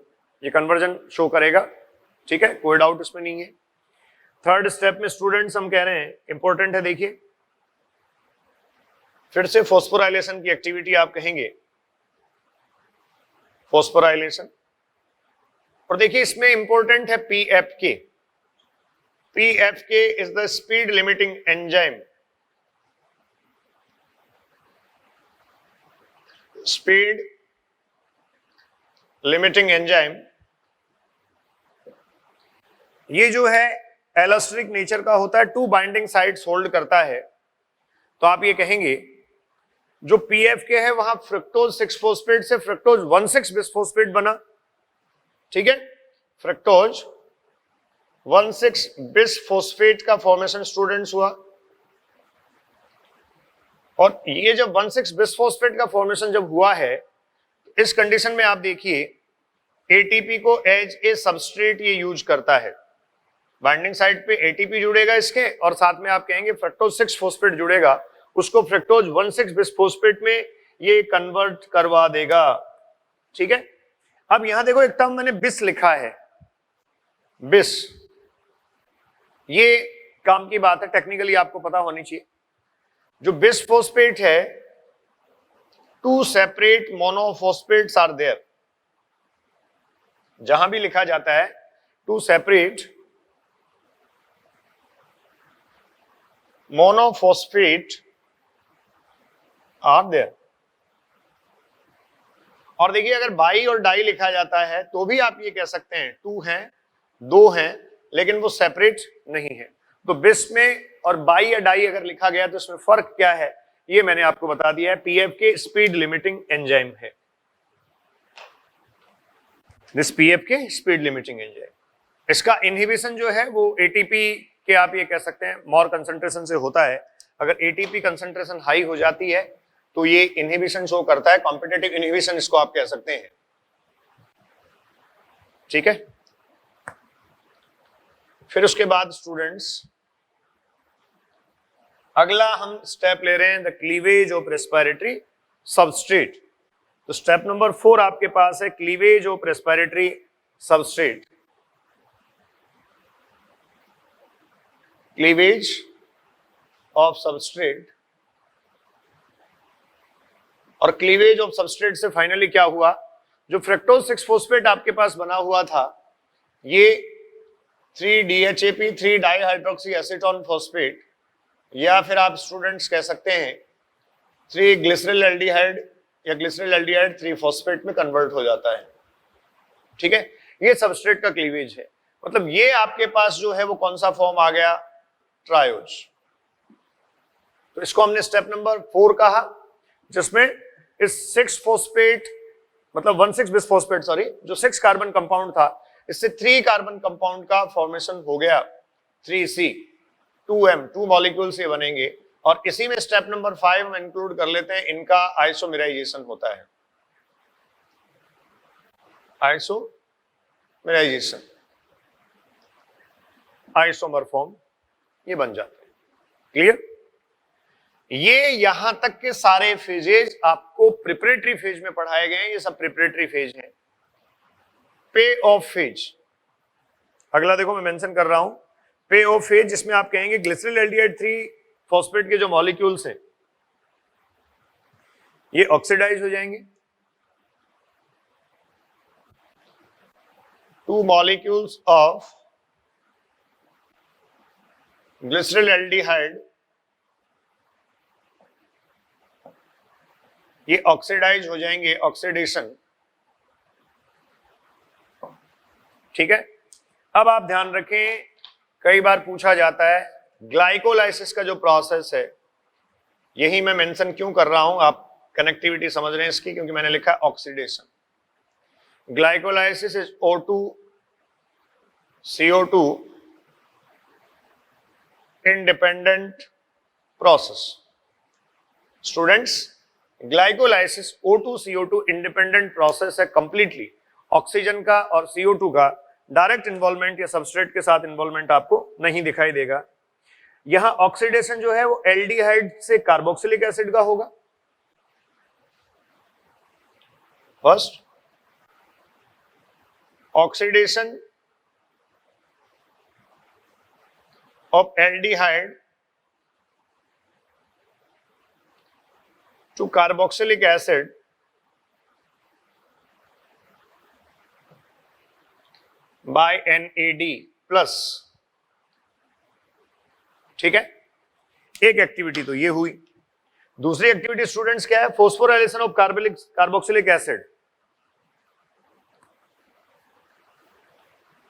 [SPEAKER 1] ये कन्वर्जन शो करेगा, ठीक है, कोई डाउट इसमें नहीं है। थर्ड स्टेप में स्टूडेंट्स हम कह रहे हैं इंपॉर्टेंट है, देखिए फिर से फॉस्फोराइलेशन की एक्टिविटी आप कहेंगे, फॉस्फोराइलेशन। और देखिए इसमें इंपॉर्टेंट है PFK। PFK is the speed limiting enzyme. Speed limiting enzyme, ये जो है एलोस्टेरिक नेचर का होता है, 2 बाइंडिंग साइट्स होल्ड करता है। तो आप ये कहेंगे जो PFK है वहां फ्रक्टोज 6 फोस्फेट से फ्रक्टोज 1,6 बिसफोस्फेट बना, ठीक है, फ्रक्टोज 1,6 बिसफोस्फेट का फॉर्मेशन स्टूडेंट्स हुआ। और ये जब 1,6 बिसफोस्फेट का फॉर्मेशन जब हुआ है, इस कंडीशन में आप देखिए ATP को एज ए सबस्ट्रेट ये यूज करता है। बाइंडिंग साइट पे ATP जुड़ेगा इसके, और साथ में आप कहेंगे फ्रक्टोज 6 फोस्फेट जुड़ेगा, उसको फ्रक्टोज 1,6 बिसफोस्फेट में ये कन्वर्ट करवा देगा, ठीक है। अब यहां देखो एक टर्म मैंने बिस लिखा है, बिस, ये काम की बात है, टेक्निकली आपको पता होनी चाहिए। जो बिसफोस्फेट है, 2 सेपरेट मोनोफोस्फेट्स आर देयर, जहां भी लिखा जाता है 2 सेपरेट मोनोफोस्फेट आर देयर। और देखिए अगर बाई और डाई लिखा जाता है तो भी आप ये कह सकते हैं 2 हैं, 2 हैं, लेकिन वो सेपरेट नहीं है। तो बिस में और बाई या डाई अगर लिखा गया तो इसमें फर्क क्या है, ये मैंने आपको बता दिया है। PFK स्पीड लिमिटिंग एंजाइम है, this PFK speed limiting enzyme. इसका इनहिबिशन जो है वो ATP के आप ये कह सकते हैं मोर कंसंट्रेशन से होता है। अगर ATP कंसंट्रेशन हाई हो जाती है तो ये इनहिबिशन शो करता है, कॉम्पिटिटिव इनहिबिशन इसको आप कह सकते हैं, ठीक है। फिर उसके बाद स्टूडेंट्स अगला हम स्टेप ले रहे हैं the cleavage of respiratory substrate. तो स्टेप नंबर 4 आपके पास है cleavage of respiratory substrate. Cleavage of substrate, और क्लीवेज ऑफ सबस्ट्रेट से फाइनली क्या हुआ, जो फ्रक्टोज 6 फोस्फेट आपके पास बना हुआ था, ये 3-DHAP 3 डाइहाइड्रोक्सी एसीटोन फॉस्फेट, या फिर आप स्टूडेंट्स कह सकते हैं 3 ग्लिसरल एल्डिहाइड या ग्लिसरल एल्डिहाइड 3 फॉस्फेट में कन्वर्ट हो जाता है, ठीक है। ये सबस्ट्रेट का क्लीवेज है। मतलब ये आपके पास जो है वो कौन सा फॉर्म आ गया, ट्रायोज। तो इसको हमने स्टेप नंबर 4 कहा, जिसमें इस 6 फोस्फेट मतलब 1,6 बिसफोस्फेट सॉरी, जो 6 कार्बन कंपाउंड था, इससे 3 कार्बन कंपाउंड का फॉर्मेशन हो गया, 3C 2M, 2 मॉलिक्यूल्स ये बनेंगे। और इसी में स्टेप नंबर 5 में इंक्लूड कर लेते हैं, इनका आइसोमेराइजेशन होता है, आइसोमेराइजेशन, आइसोमर फॉर्म ये बन जाते हैं, क्लियर। ये यहां तक के सारे फेजेज आपको प्रिपरेटरी फेज में पढ़ाए गए हैं, ये सब प्रिपरेटरी फेज हैं। पे ऑफ फेज अगला देखो मैं मेंशन कर रहा हूं, पे ऑफ फेज, जिसमें आप कहेंगे ग्लिसरल एल्डिहाइड 3 फॉस्फेट के जो मॉलिक्यूल्स हैं ये ऑक्सीडाइज हो जाएंगे, 2 मॉलिक्यूल्स ऑफ ग्लिसरल एल्डिहाइड ये ऑक्सीडाइज हो जाएंगे, ऑक्सीडेशन, ठीक है। अब आप ध्यान रखें, कई बार पूछा जाता है ग्लाइकोलाइसिस का जो प्रोसेस है, यही मैं मेंशन क्यों कर रहा हूं, आप कनेक्टिविटी समझ रहे हैं इसकी, क्योंकि मैंने लिखा है oxidation. Glycolysis is O2 CO2 independent process. Students, glycolysis O2 CO2 independent process है कंप्लीटली। ऑक्सीजन का और CO2 का डायरेक्ट इन्वॉल्वमेंट या सबस्ट्रेट के साथ इन्वॉल्वमेंट आपको नहीं दिखाई देगा। यहां ऑक्सीडेशन जो है वो एल्डिहाइड से कार्बोक्सिलिक एसिड का होगा, first oxidation of aldehyde to carboxylic acid by NAD plus, ठीक है। एक एक्टिविटी तो ये हुई। दूसरी एक्टिविटी स्टूडेंट्स क्या है, phosphorylation of carboxylic acid.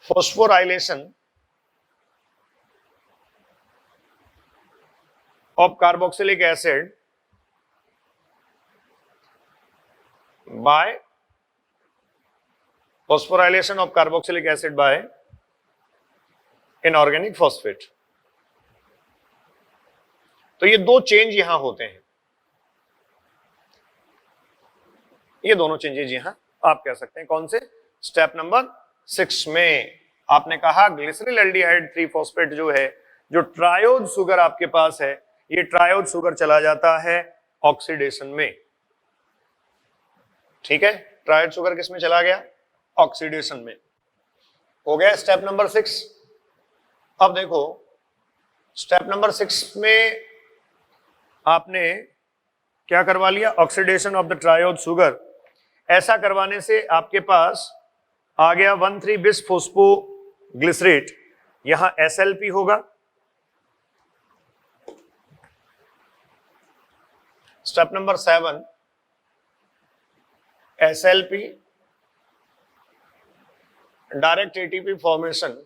[SPEAKER 1] phosphorylation of carboxylic acid by phosphorylation of carboxylic acid by inorganic phosphate। तो ये दो चेंज यहां होते हैं, ये दोनों चेंजेज यहां आप कह सकते हैं कौन से, स्टेप नंबर 6 में आपने कहा ग्लिसरॉल एल्डिहाइड 3 फॉस्फेट जो है, जो ट्रायोड शुगर आपके पास है, ये ट्रायोड शुगर चला जाता है ऑक्सीडेशन में। ठीक है, ट्रायोड शुगर किस में चला गया, ऑक्सीडेशन में। हो गया स्टेप नंबर 6। अब देखो स्टेप नंबर 6 में आपने क्या करवा लिया, oxidation of the triode sugar. ऐसा करवाने से आपके पास आ गया 1,3 बिस फोस्फोग्लिसरेट, यहां SLP होगा। Step number 7 SLP direct ATP formation,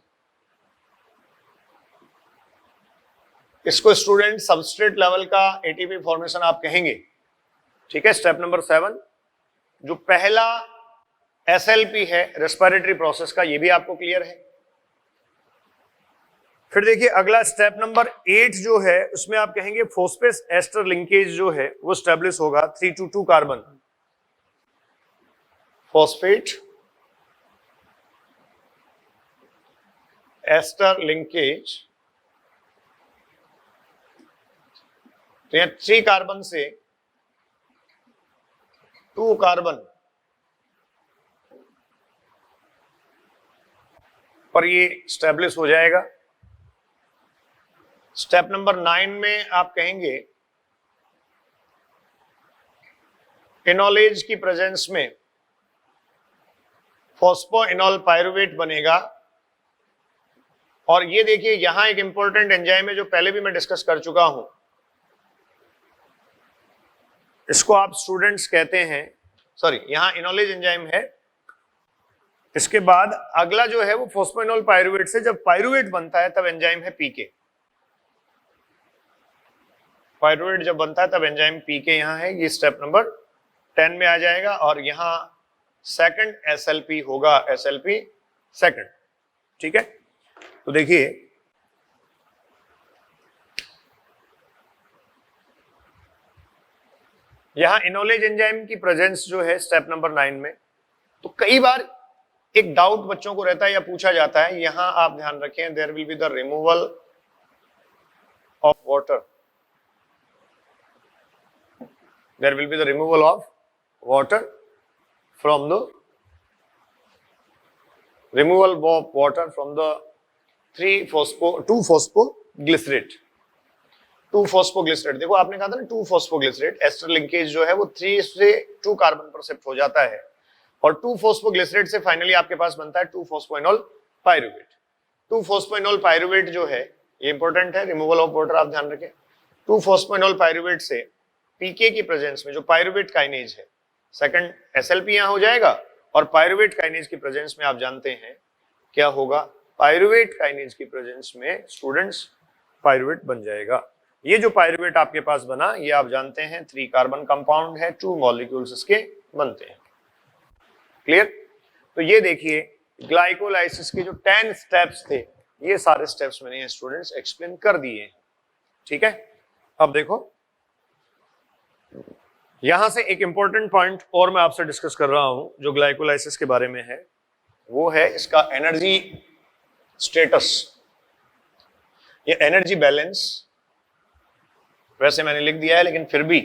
[SPEAKER 1] इसको स्टूडेंट सबस्ट्रेट लेवल का ATP फॉर्मेशन आप कहेंगे। ठीक है, स्टेप नंबर 7 जो पहला SLP है रेस्पिरेटरी प्रोसेस का, ये भी आपको क्लियर है। फिर देखिए अगला स्टेप नंबर 8 जो है, उसमें आप कहेंगे फॉस्फेट एस्टर लिंकेज जो है वो स्टैब्लिश होगा 3 to 2 carbon, phosphate ester linkage. तो यहां 3 कार्बन से 2 कार्बन पर ये स्टैब्लिश हो जाएगा। स्टेप नंबर 9 में आप कहेंगे इनोलेज की प्रेजेंस में फॉस्फोइनोल पायरुवेट बनेगा। और ये देखिए यहां एक इंपॉर्टेंट एंजाइम है जो पहले भी मैं डिस्कस कर चुका हूं, इसको आप स्टूडेंट्स कहते हैं, सॉरी यहां इनोलेज एंजाइम है। इसके बाद अगला जो है वो फॉस्फोइनोल पायरुवेट से जब पायरुवेट बनता है तब एंजाइम है PK। पायरुवेट जब बनता है तब एंजाइम PK यहां है, ये स्टेप नंबर 10 में आ जाएगा। और यहां सेकंड SLP होगा, SLP सेकंड। ठीक है, तो देखिए यहां इनोलेज एंजाइम की प्रेजेंस जो है स्टेप नंबर 9 में। तो कई बार एक डाउट बच्चों को रहता है या पूछा जाता है, यहां आप ध्यान रखें there will be the removal of water, there will be the removal of water from the removal of water from the 2 phosphoglycerate। 2 phosphoglycerate देखो आपने कहा था ना 2 phosphoglycerate एस्टर लिंकेज जो है वो 3 से 2 कार्बन पर शिफ्ट हो जाता है और 2 phosphoglycerate से फाइनली आपके पास बनता है 2 phosphoenol pyruvate। 2 phosphoenol pyruvate जो है ये इंपॉर्टेंट है, रिमूवल ऑफ वाटर आप ध्यान रखें। 2 phosphoenol pyruvate से PK की प्रेजेंस में जो पायरुवेट काइनेज है, सेकंड SLP यहां हो जाएगा और पायरुवेट काइनेज की प्रेजेंस में आप जानते हैं क्या होगा, पायरुवेट काइनेज की प्रेजेंस में स्टूडेंट्स पायरुवेट बन जाएगा। ये जो पायरुवेट आपके पास बना ये आप जानते हैं 3 कार्बन कंपाउंड है, 2 मॉलिक्यूल्स इसके बनते हैं। क्लियर? तो ये देखिए ग्लाइकोलाइसिस के जो 10 स्टेप्स थे, ये सारे स्टेप्स मैंने स्टूडेंट्स एक्सप्लेन कर दिए। ठीक है, अब देखो यहां से एक इंपॉर्टेंट पॉइंट और मैं आपसे डिस्कस कर रहा हूं जो ग्लाइकोलाइसिस के बारे में है, वो है इसका एनर्जी स्टेटस, ये एनर्जी बैलेंस। वैसे मैंने लिख दिया है लेकिन फिर भी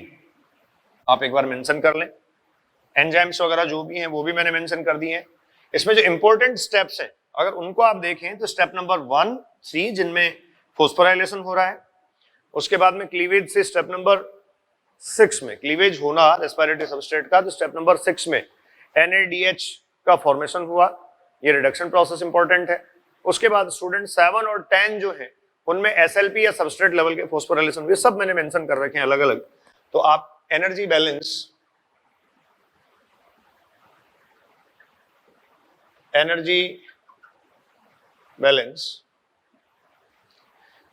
[SPEAKER 1] आप एक बार मेंशन कर लें। एंजाइम्स वगैरह जो भी हैं वो भी मैंने मेंशन कर दिए हैं। इसमें जो इंपॉर्टेंट स्टेप्स हैं अगर उनको आप देखें तो स्टेप नंबर 1, 3 जिनमें फोस्फोराइलेशन हो रहा है, उसके बाद में क्लीवेज से स्टेप नंबर 6 में क्लीवेज होना रेस्पिरेटरी सबस्ट्रेट का, तो स्टेप नंबर 6 में NADH का फॉर्मेशन हुआ, ये रिडक्शन प्रोसेस इंपॉर्टेंट है। उसके बाद स्टूडेंट 7 और 10 जो है उनमें SLP या सबस्ट्रेट लेवल के फोस्फोराइलेशन, ये सब मैंने मेंशन कर रखे हैं अलग अलग। तो आप एनर्जी बैलेंस, एनर्जी बैलेंस,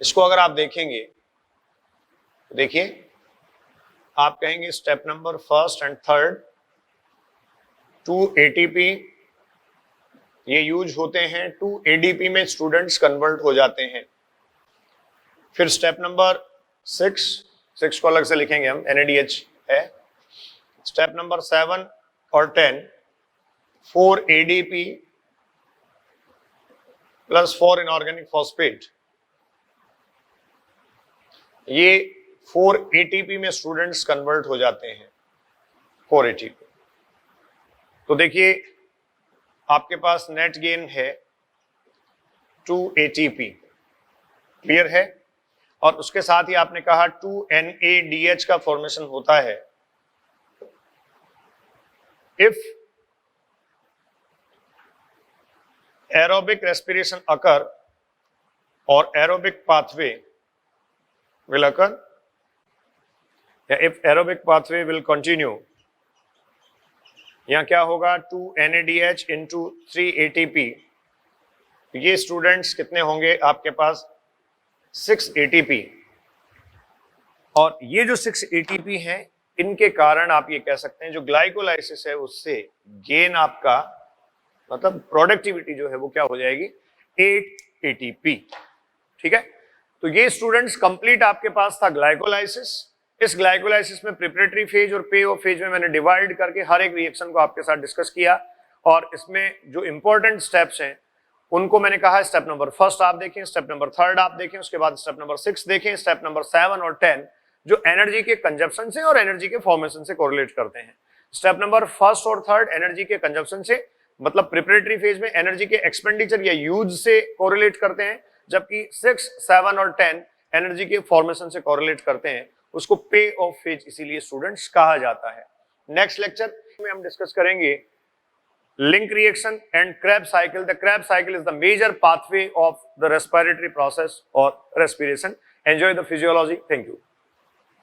[SPEAKER 1] इसको अगर आप देखेंगे तो देखिए आप कहेंगे step number first and third 2 ATP ये यूज होते हैं, 2 ADP में स्टूडेंट्स कन्वर्ट हो जाते हैं। फिर स्टेप नंबर 6 को अलग से लिखेंगे हम, NADH है। स्टेप नंबर 7 और 10 4 ADP प्लस 4 इनऑर्गेनिक फॉस्फेट, ये 4 ATP में स्टूडेंट्स कन्वर्ट हो जाते हैं, 4 ATP। तो देखिए आपके पास नेट गेन है 2 ATP, क्लियर है। और उसके साथ ही आपने कहा 2 NADH का फॉर्मेशन होता है if aerobic respiration occur or aerobic pathway will occur, if aerobic pathway will continue, यहाँ क्या होगा 2 NADH into 3 ATP, ये स्टूडेंट्स कितने होंगे आपके पास 6 ATP। और ये जो 6 ATP हैं इनके कारण आप ये कह सकते हैं जो ग्लाइकोलाइसिस है उससे गेन आपका मतलब प्रोडक्टिविटी जो है वो क्या हो जाएगी 8 ATP, ठीक है। तो ये स्टूडेंट्स कंप्लीट आपके पास था ग्लाइकोलाइसिस। इस ग्लाइकोलाइसिस में प्रिपरेटरी फेज और पे ऑफ फेज में मैंने डिवाइड करके हर एक रिएक्शन को आपके साथ डिस्कस किया और इसमें जो इंपॉर्टेंट स्टेप्स हैं उनको मैंने कहा स्टेप नंबर फर्स्ट आप देखें, स्टेप नंबर थर्ड आप देखें, उसके बाद स्टेप नंबर 6 देखें, स्टेप नंबर 7 और 10 जो एनर्जी के कंजप्शन से और एनर्जी के फॉर्मेशन से कोरिलेट करते हैं। स्टेप नंबर फर्स्ट और थर्ड एनर्जी के कंजप्शन से मतलब प्रिपरेटरी फेज में एनर्जी के एक्सपेंडिचर या यूज से कोरिलेट करते हैं, जबकि 6, 7 और 10 एनर्जी के फॉर्मेशन से कोरिलेट करते हैं, उसको पे ऑफ फेज इसीलिए स्टूडेंट्स कहा जाता है। नेक्स्ट लेक्चर में हम डिस्कस करेंगे link reaction and Krebs cycle. The Krebs cycle is the major pathway of the respiratory process और respiration. Enjoy the physiology. Thank you.